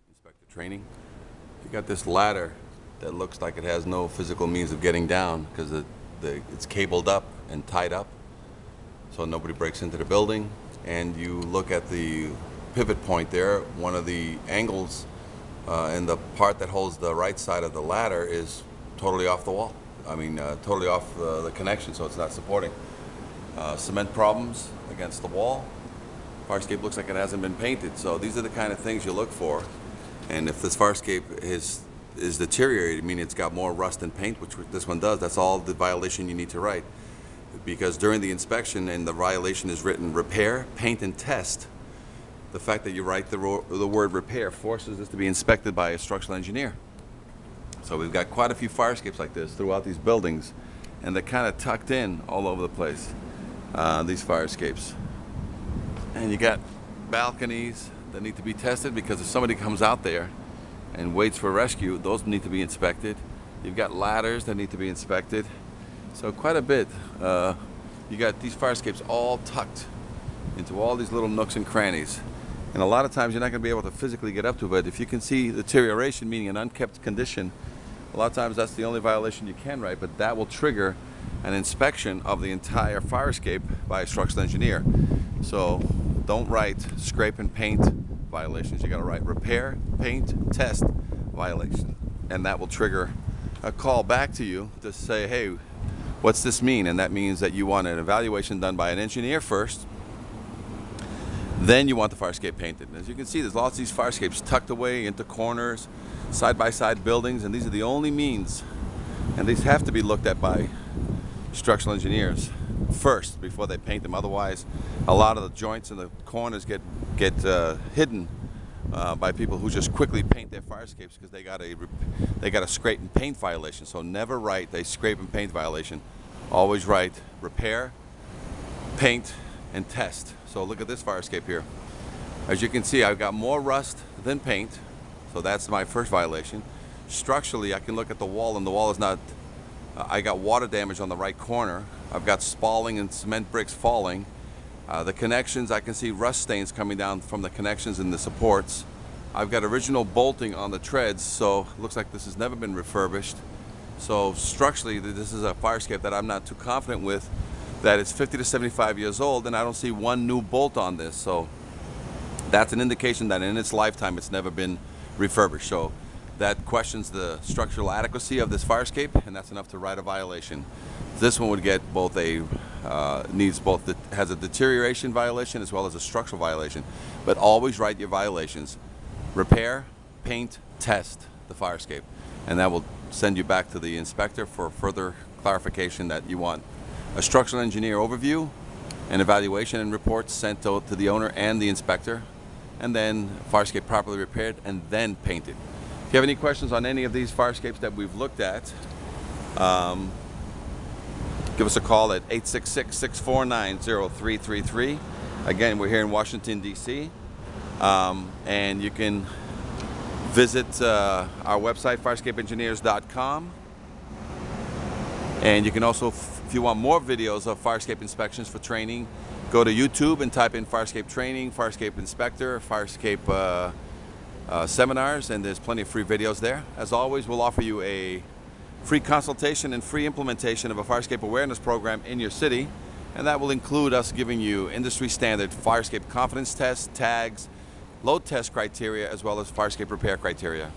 Inspector training. You got this ladder that looks like it has no physical means of getting down because it's cabled up and tied up so nobody breaks into the building. And you look at the pivot point there, one of the angles and the part that holds the right side of the ladder is totally off the wall. I mean, totally off the connection, so it's not supporting. Cement problems against the wall. Fire escape looks like it hasn't been painted. So these are the kind of things you look for. And if this fire escape is deteriorated, meaning it's got more rust than paint, which this one does, that's all the violation you need to write. Because during the inspection and the violation is written repair, paint, and test, the fact that you write the word repair forces this to be inspected by a structural engineer. So we've got quite a few fire escapes like this throughout these buildings, and they're kind of tucked in all over the place, these fire escapes. And you got balconies that need to be tested because if somebody comes out there and waits for rescue, those need to be inspected. You've got ladders that need to be inspected. So quite a bit. You got these fire escapes all tucked into all these little nooks and crannies. And a lot of times you're not going to be able to physically get up to it, but if you can see deterioration, meaning an unkept condition, a lot of times that's the only violation you can write, but that will trigger an inspection of the entire fire escape by a structural engineer. So don't write scrape and paint violations. You got to write repair, paint, test violation. And that will trigger a call back to you to say, hey, what's this mean? And that means that you want an evaluation done by an engineer first. Then you want the fire escape painted. And as you can see, there's lots of these fire escapes tucked away into corners, side-by-side buildings, and these are the only means. And these have to be looked at by structural engineers first before they paint them. Otherwise, a lot of the joints and the corners get hidden by people who just quickly paint their fire escapes because they got a scrape and paint violation. So never write a scrape and paint violation. Always write repair, paint, and test. So look at this fire escape here. As you can see, I've got more rust than paint, so that's my first violation. Structurally, I can look at the wall, and the wall is not, I got water damage on the right corner. I've got spalling and cement bricks falling. The connections, I can see rust stains coming down from the connections and the supports. I've got original bolting on the treads, so it looks like this has never been refurbished. So structurally, this is a fire escape that I'm not too confident with, that it's 50 to 75 years old, and I don't see one new bolt on this. So that's an indication that in its lifetime it's never been refurbished. So that questions the structural adequacy of this fire escape, and that's enough to write a violation. This one would get both has a deterioration violation as well as a structural violation. But always write your violations. Repair, paint, test the fire escape. And that will send you back to the inspector for further clarification that you want a structural engineer overview, an evaluation and reports sent to the owner and the inspector, and then fire escape properly repaired and then painted. If you have any questions on any of these fire escapes that we've looked at, give us a call at 866-649-0333. Again, we're here in Washington, D.C. And you can visit our website, fireescapeengineers.com. And you can also, if you want more videos of fire escape inspections for training, go to YouTube and type in fire escape training, fire escape inspector, fire escape seminars, and there's plenty of free videos there. As always, we'll offer you a free consultation and free implementation of a fire escape awareness program in your city, and that will include us giving you industry standard fire escape confidence tests, tags, load test criteria, as well as fire escape repair criteria.